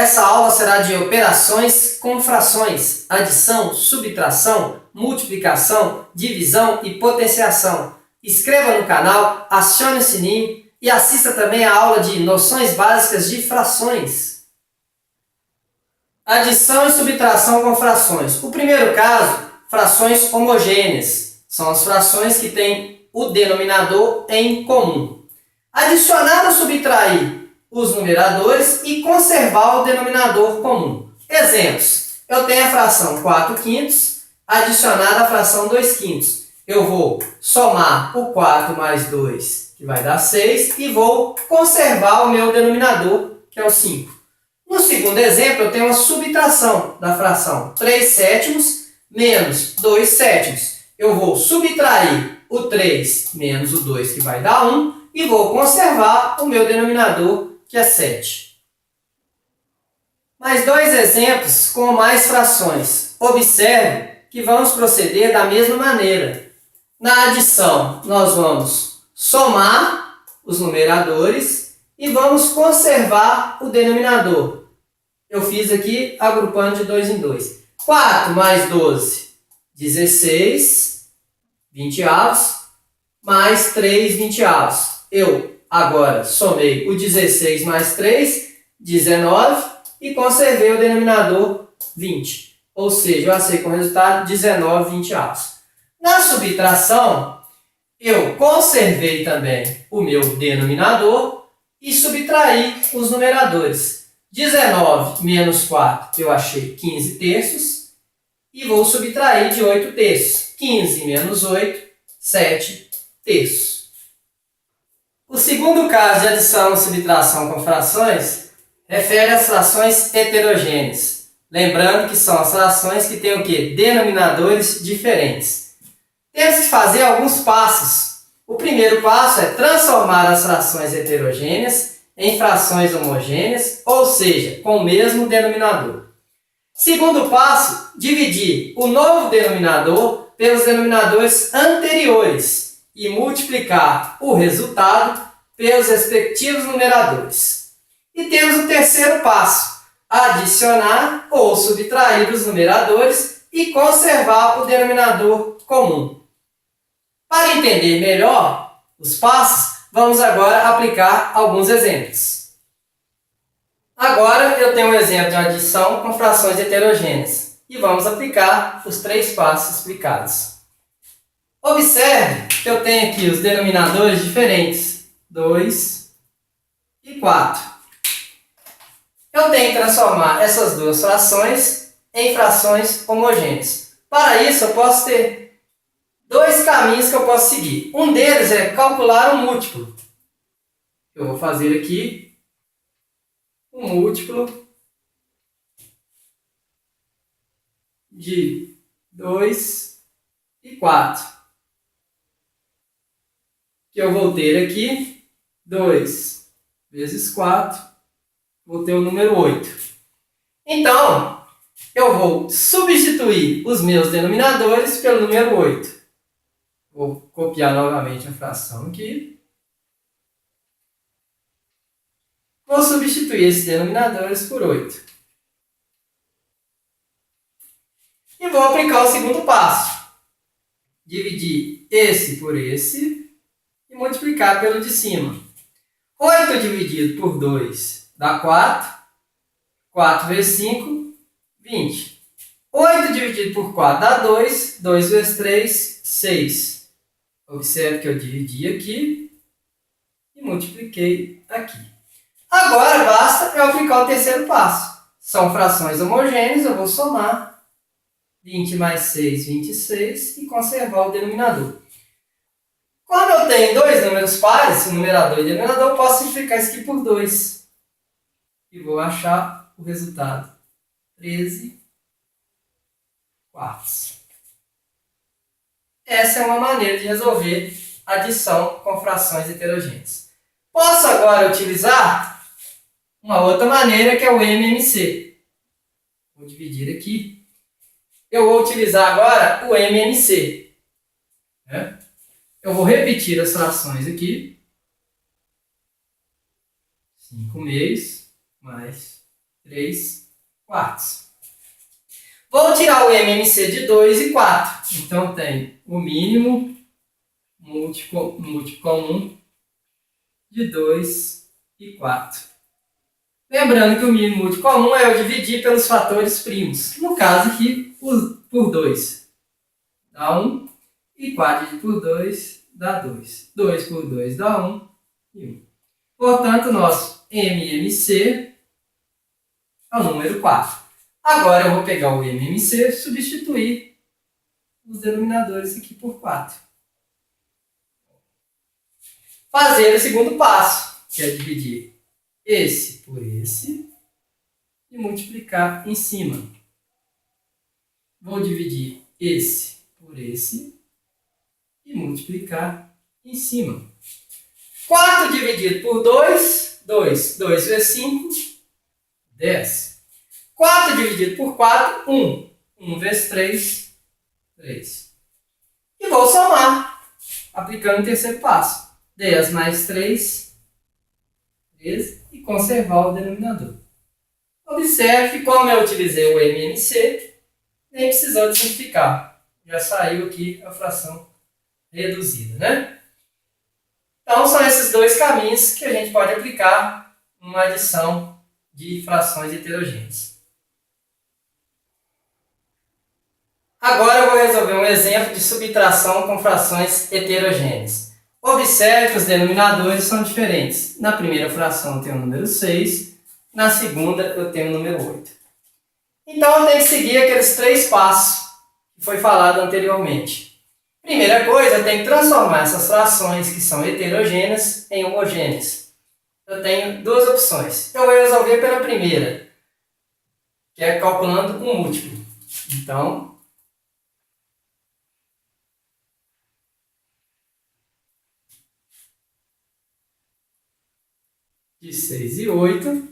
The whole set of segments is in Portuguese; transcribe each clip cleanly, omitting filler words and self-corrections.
Essa aula será de operações com frações, adição, subtração, multiplicação, divisão e potenciação. Inscreva no canal, acione o sininho e assista também a aula de noções básicas de frações. Adição e subtração com frações. O primeiro caso, frações homogêneas. São as frações que têm o denominador em comum. Adicionar ou subtrair os numeradores e conservar o denominador comum. Exemplos. Eu tenho a fração 4/5 adicionada à fração 2/5. Eu vou somar o 4 mais 2, que vai dar 6, e vou conservar o meu denominador, que é o 5. No segundo exemplo, eu tenho uma subtração da fração 3/7 menos 2/7. Eu vou subtrair o 3 menos o 2, que vai dar 1, e vou conservar o meu denominador, que é 7. Mais dois exemplos com mais frações. Observe que vamos proceder da mesma maneira. Na adição, nós vamos somar os numeradores e vamos conservar o denominador. Eu fiz aqui agrupando de 2 em 2. 4 mais 12, 16 20avos, mais 3 20avos. Eu agora somei o 16 mais 3, 19, e conservei o denominador 20. Ou seja, eu achei com o resultado 19 20avos. Na subtração, eu conservei também o meu denominador e subtraí os numeradores. 19 menos 4, eu achei 15 terços, e vou subtrair de 8 terços. 15 menos 8, 7 terços. O segundo caso de adição ou subtração com frações refere às frações heterogêneas. Lembrando que são as frações que têm o quê? Denominadores diferentes. Temos que fazer alguns passos. O primeiro passo é transformar as frações heterogêneas em frações homogêneas, ou seja, com o mesmo denominador. Segundo passo, dividir o novo denominador pelos denominadores anteriores e multiplicar o resultado pelos respectivos numeradores. E temos o terceiro passo, adicionar ou subtrair os numeradores e conservar o denominador comum. Para entender melhor os passos, vamos agora aplicar alguns exemplos. Agora eu tenho um exemplo de adição com frações heterogêneas e vamos aplicar os 3 passos explicados. Observe que eu tenho aqui os denominadores diferentes, 2 e 4. Eu tenho que transformar essas duas frações em frações homogêneas. Para isso, eu posso ter dois caminhos que eu posso seguir. Um deles é calcular um múltiplo. Eu vou fazer aqui um múltiplo de 2 e 4. Que eu vou ter aqui 2 vezes 4, vou ter o número 8. Então, eu vou substituir os meus denominadores pelo número 8. Vou copiar novamente a fração aqui. Vou substituir esses denominadores por 8. E vou aplicar o segundo passo. Dividir esse por esse e multiplicar pelo de cima. 8 dividido por 2 dá 4. 4 vezes 5, 20. 8 dividido por 4 dá 2. 2 vezes 3, 6. Observe que eu dividi aqui e multipliquei aqui. Agora basta eu aplicar o terceiro passo. São frações homogêneas, eu vou somar 20 mais 6, 26 e conservar o denominador. Quando eu tenho dois números pares, numerador e denominador, eu posso simplificar isso aqui por 2. E vou achar o resultado. 13 quartos. Essa é uma maneira de resolver adição com frações heterogêneas. Posso agora utilizar uma outra maneira, que é o MMC. Vou dividir aqui. Eu vou utilizar agora o MMC. Eu vou repetir as frações aqui. 5 meios mais 3 quartos. Vou tirar o MMC de 2 e 4. Então, tem o mínimo múltiplo comum de 2 e 4. Lembrando que o mínimo múltiplo comum é eu dividir pelos fatores primos. No caso aqui, por 2 dá 1. E 4 dividido por 2 dá 2. 2 por 2 dá 1 e 1. Portanto, nosso MMC é o número 4. Agora eu vou pegar o MMC e substituir os denominadores aqui por 4. Fazer o segundo passo, que é dividir esse por esse e multiplicar em cima. Vou dividir esse por esse e multiplicar em cima. 4 dividido por 2, 2. 2 vezes 5, 10. 4 dividido por 4, 1. 1 vezes 3, 3. E vou somar, aplicando o terceiro passo. 10 mais 3, 13, e conservar o denominador. Observe que, como eu utilizei o MMC, nem precisou de simplificar. Já saiu aqui a fração reduzida, né? Então, são esses dois caminhos que a gente pode aplicar numa adição de frações heterogêneas. Agora eu vou resolver um exemplo de subtração com frações heterogêneas. Observe que os denominadores são diferentes. Na primeira fração eu tenho o número 6, na segunda eu tenho o número 8. Então eu tenho que seguir aqueles 3 passos que foi falado anteriormente. Primeira coisa, eu tenho que transformar essas frações que são heterogêneas em homogêneas. Eu tenho duas opções. Eu vou resolver pela primeira, que é calculando um múltiplo. Então, de 6 e 8,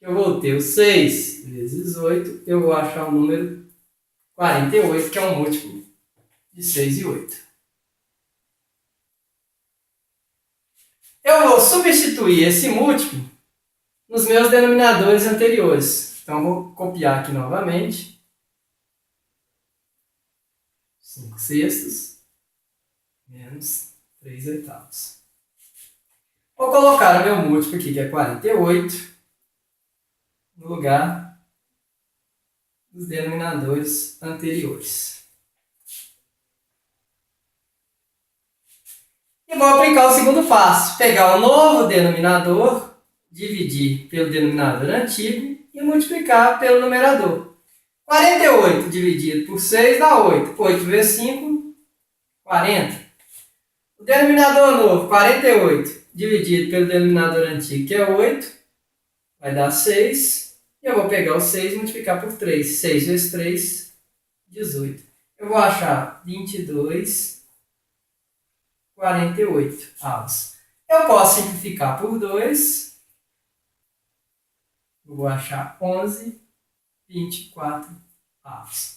eu vou ter o 6 vezes 8, eu vou achar o número 48, que é um múltiplo de 6 e 8. Eu vou substituir esse múltiplo nos meus denominadores anteriores. Então, vou copiar aqui novamente. 5 sextos menos 3 oitavos. Vou colocar o meu múltiplo aqui, que é 48, no lugar dos denominadores anteriores. E vou aplicar o segundo passo. Pegar o novo denominador, dividir pelo denominador antigo e multiplicar pelo numerador. 48 dividido por 6 dá 8. 8 vezes 5, 40. O denominador novo, 48, dividido pelo denominador antigo, que é 8, vai dar 6. E eu vou pegar o 6 e multiplicar por 3. 6 vezes 3, 18. Eu vou achar 22, 48 avos. Eu posso simplificar por 2. Eu vou achar 11, 24 avos.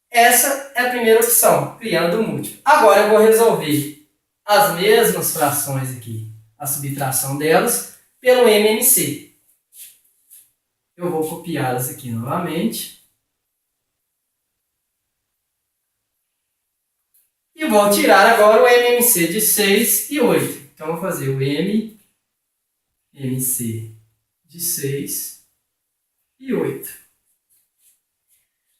Essa é a primeira opção, criando um múltiplo. Agora eu vou resolver as mesmas frações aqui, a subtração delas, pelo MMC. Eu vou copiá-las aqui novamente. E vou tirar agora o MMC de 6 e 8. Então, vou fazer o MMC de 6 e 8.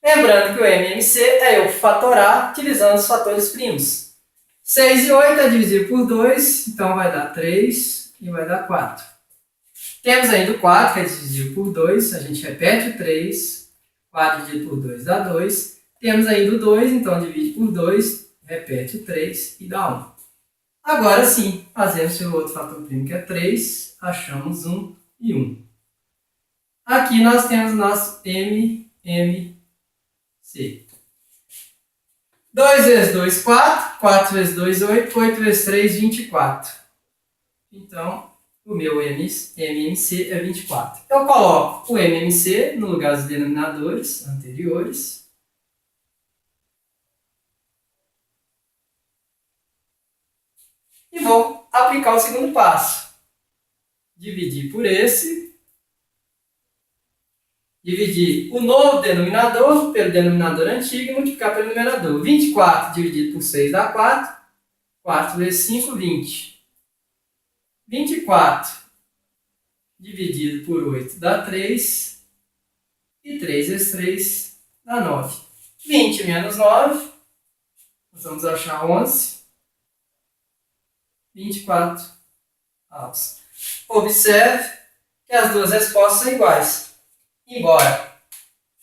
Lembrando que o MMC é eu fatorar utilizando os fatores primos. 6 e 8 é dividir por 2, então vai dar 3 e vai dar 4. Temos ainda o 4, que é dividir por 2, a gente repete o 3, 4 dividido por 2 dá 2. Temos ainda o 2, então divide por 2, repete o 3 e dá 1. Agora sim, fazemos o outro fator primo, que é 3, achamos 1 e 1. Aqui nós temos o nosso MMC. 2 vezes 2, 4. 4 vezes 2, 8. 8 vezes 3, 24. Então, o meu MMC é 24. Eu coloco o MMC no lugar dos denominadores anteriores. E vou aplicar o segundo passo. Dividir por esse dividir o novo denominador pelo denominador antigo e multiplicar pelo numerador. 24 dividido por 6 dá 4. 4 vezes 5, 20. 24 dividido por 8 dá 3. E 3 vezes 3 dá 9. 20 menos 9, nós vamos achar 11. 24 avos. Observe que as duas respostas são iguais, embora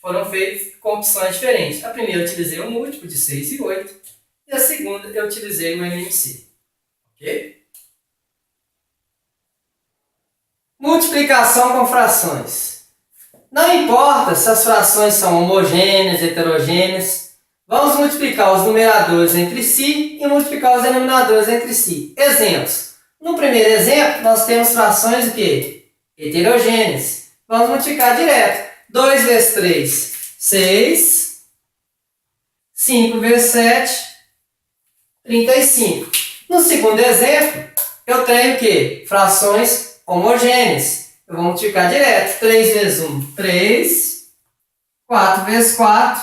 foram feitas com opções diferentes. A primeira eu utilizei o múltiplo de 6 e 8, e a segunda eu utilizei o MMC. Ok? Multiplicação com frações. Não importa se as frações são homogêneas, heterogêneas, vamos multiplicar os numeradores entre si e multiplicar os denominadores entre si. Exemplos. No primeiro exemplo, nós temos frações o quê? Heterogêneas. Vamos multiplicar direto. 2 vezes 3, 6. 5 vezes 7, 35. No segundo exemplo, eu tenho o quê? Frações homogêneas. Eu vou multiplicar direto. 3 vezes 1, 3. 4 vezes 4,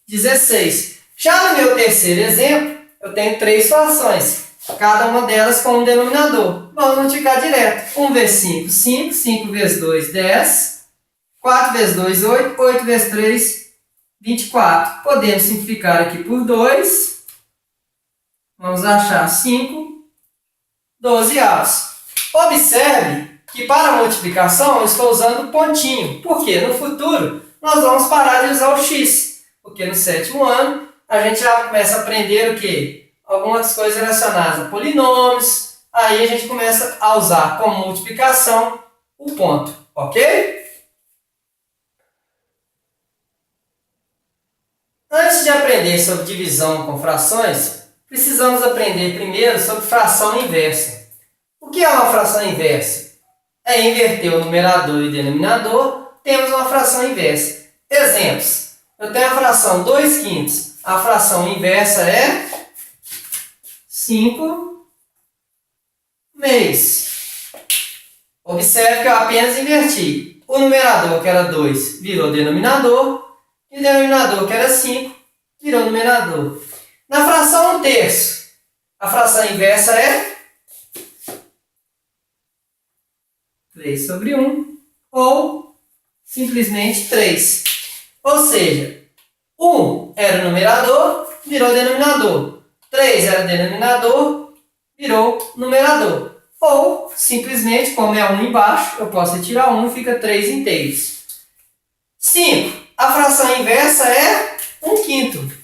16. Já no meu terceiro exemplo, eu tenho 3 frações. Cada uma delas com um denominador. Vamos multiplicar direto. 1 vezes 5, 5. 5 vezes 2, 10. 4 vezes 2, 8. 8 vezes 3, 24. Podemos simplificar aqui por 2. Vamos achar 5 dozeavos. Observe que para a multiplicação eu estou usando o pontinho. Por quê? No futuro nós vamos parar de usar o x. Porque no 7º ano a gente já começa a aprender o quê? Algumas coisas relacionadas a polinômios. Aí a gente começa a usar como multiplicação o ponto. Ok? Antes de aprender sobre divisão com frações, precisamos aprender primeiro sobre fração inversa. O que é uma fração inversa? É inverter o numerador e o denominador, temos uma fração inversa. Exemplos. Eu tenho a fração 2 quintos. A fração inversa é 5 meios. Observe que eu apenas inverti. O numerador, que era 2, virou denominador. E o denominador, que era 5, virou numerador. Na fração 1 terço, a fração inversa é 3 sobre 1, ou simplesmente 3. Ou seja, 1 era o numerador, virou denominador. 3 era denominador, virou numerador. Ou, simplesmente, como é 1 embaixo, eu posso retirar 1 e fica 3 inteiros. 5. A fração inversa é 1 quinto.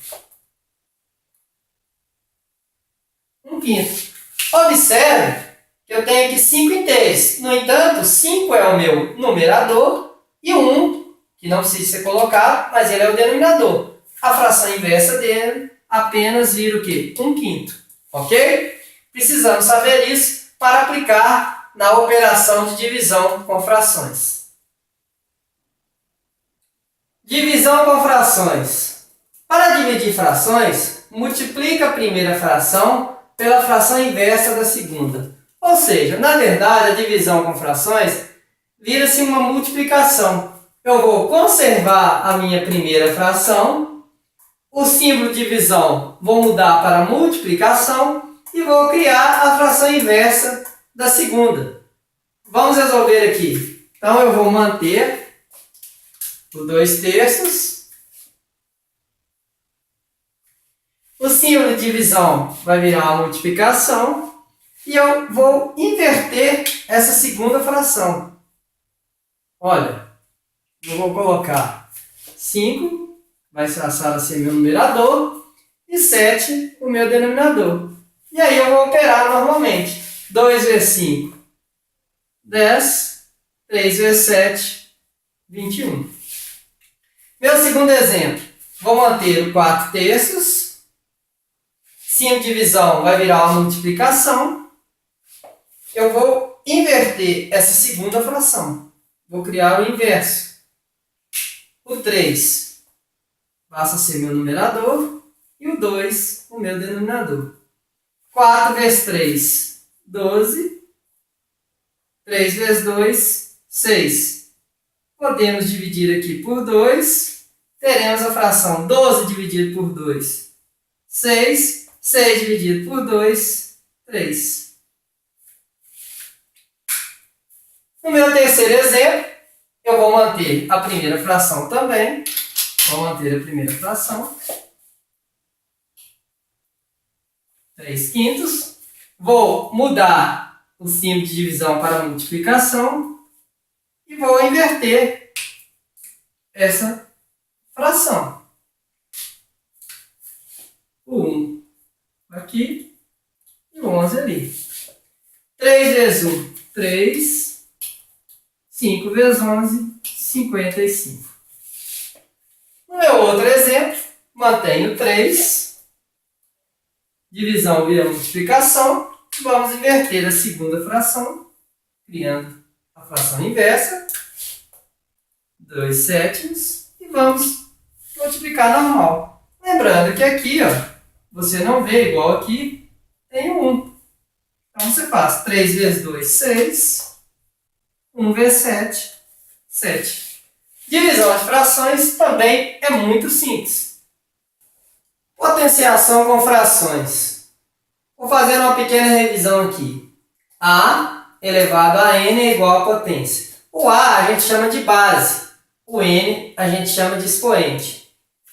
1 quinto. Observe que eu tenho aqui 5 inteiros. No entanto, 5 é o meu numerador e 1, que não precisa ser colocado, mas ele é o denominador. A fração inversa dele apenas vira o quê? 1 quinto. Ok? Precisamos saber isso para aplicar na operação de divisão com frações. Divisão com frações. Para dividir frações, multiplica a primeira fração pela fração inversa da segunda. Ou seja, na verdade, a divisão com frações vira-se uma multiplicação. Eu vou conservar a minha primeira fração, o símbolo de divisão vou mudar para multiplicação e vou criar a fração inversa da segunda. Vamos resolver aqui. Então, eu vou manter o 2 terços. O símbolo de divisão vai virar uma multiplicação. E eu vou inverter essa segunda fração. Olha, eu vou colocar 5, vai passar a ser meu numerador, e 7, o meu denominador. E aí eu vou operar normalmente. 2 vezes 5, 10. 3 vezes 7, 21. Meu segundo exemplo, vou manter o 4 terços. Símbolo de divisão vai virar uma multiplicação. Eu vou inverter essa segunda fração. Vou criar o inverso. O 3 passa a ser meu numerador e o 2 o meu denominador. 4 vezes 3, 12. 3 vezes 2, 6. podemos dividir aqui por 2. Teremos a fração 12 dividido por 2, 6. 6 dividido por 2, 3. No meu terceiro exemplo, eu vou manter a primeira fração também. Vou manter a primeira fração. 3 quintos. Vou mudar o símbolo de divisão para multiplicação. E vou inverter essa fração. O 1 aqui e o 11 ali. 3 vezes 1, 3. 5 vezes 11, 55. No meu outro exemplo, mantenho 3. Divisão vira multiplicação. Vamos inverter a segunda fração, criando a fração inversa. 2 sétimos. E vamos multiplicar normal. Lembrando que aqui, ó, você não vê igual aqui, tem 1. Então você faz 3 vezes 2, 6. 1 vezes 7, 7. Divisão de frações também é muito simples. Potenciação com frações. Vou fazer uma pequena revisão aqui. A elevado a n é igual à potência. O A a gente chama de base. O n a gente chama de expoente.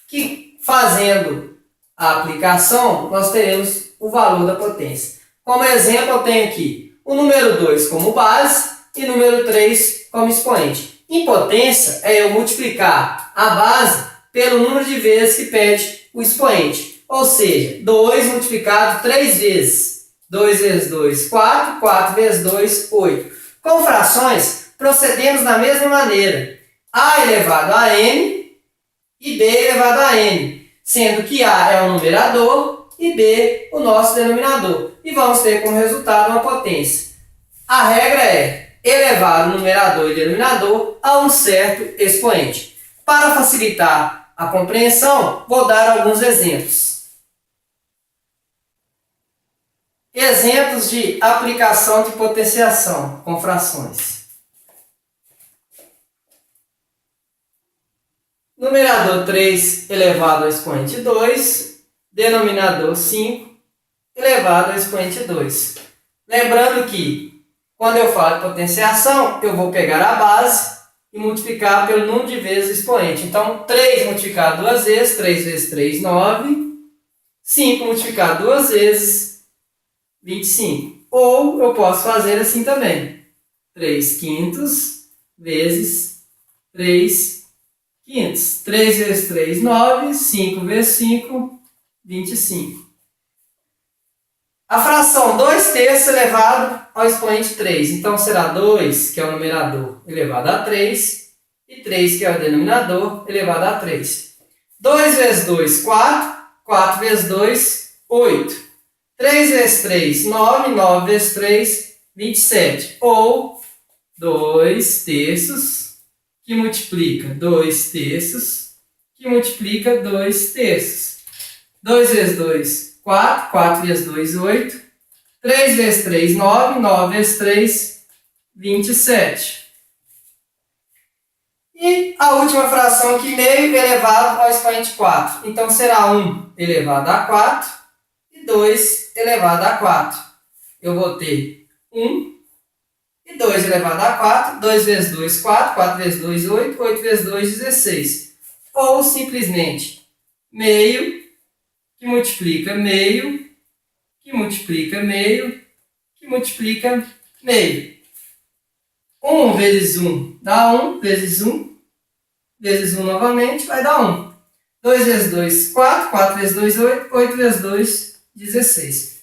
Que fazendo a aplicação, nós teremos o valor da potência. Como exemplo, eu tenho aqui o número 2 como base e número 3 como expoente. Em potência é eu multiplicar a base pelo número de vezes que pede o expoente. Ou seja, 2 multiplicado 3 vezes. 2 vezes 2, 4. 4 vezes 2, 8. Com frações, procedemos da mesma maneira. A elevado a n e b elevado a n. Sendo que A é o numerador e B o nosso denominador. E vamos ter como resultado uma potência. A regra é elevar o numerador e denominador a um certo expoente. Para facilitar a compreensão, vou dar alguns exemplos. Exemplos de aplicação de potenciação com frações. Numerador 3 elevado ao expoente 2, denominador 5 elevado ao expoente 2. Lembrando que quando eu falo de potenciação, eu vou pegar a base e multiplicar pelo número de vezes o expoente. Então, 3 multiplicado 2 vezes, 3 vezes 3, 9. 5 multiplicado 2 vezes, 25. Ou eu posso fazer assim também. 3 quintos vezes 3 quintos. 3 vezes 3, 9. 5 vezes 5, 25. A fração 2 terços elevado ao expoente 3. Então, será 2, que é o numerador, elevado a 3. E 3, que é o denominador, elevado a 3. 2 vezes 2, 4. 4 vezes 2, 8. 3 vezes 3, 9. 9 vezes 3, 27. Ou 2 terços, que multiplica 2 terços, que multiplica 2 terços. 2 vezes 2, 4. 4 vezes 2, 8. 3 vezes 3, 9. 9 vezes 3, 27. E a última fração aqui, meio elevado ao expoente 4. Então, será 1 elevado a 4 e 2 elevado a 4. Eu vou ter 1 e 2 elevado a 4. 2 vezes 2, 4. 4 vezes 2, 8. 8 vezes 2, 16. Ou, simplesmente, meio que multiplica meio, que multiplica meio, que multiplica meio. 1 vezes 1 dá 1, vezes 1, vezes 1 novamente, vai dar 1. 2 vezes 2, 4, 4 vezes 2, 8, 8 vezes 2, 16.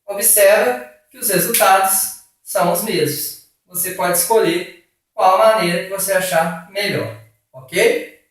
Observa que os resultados são os mesmos. Você pode escolher qual maneira que você achar melhor, ok?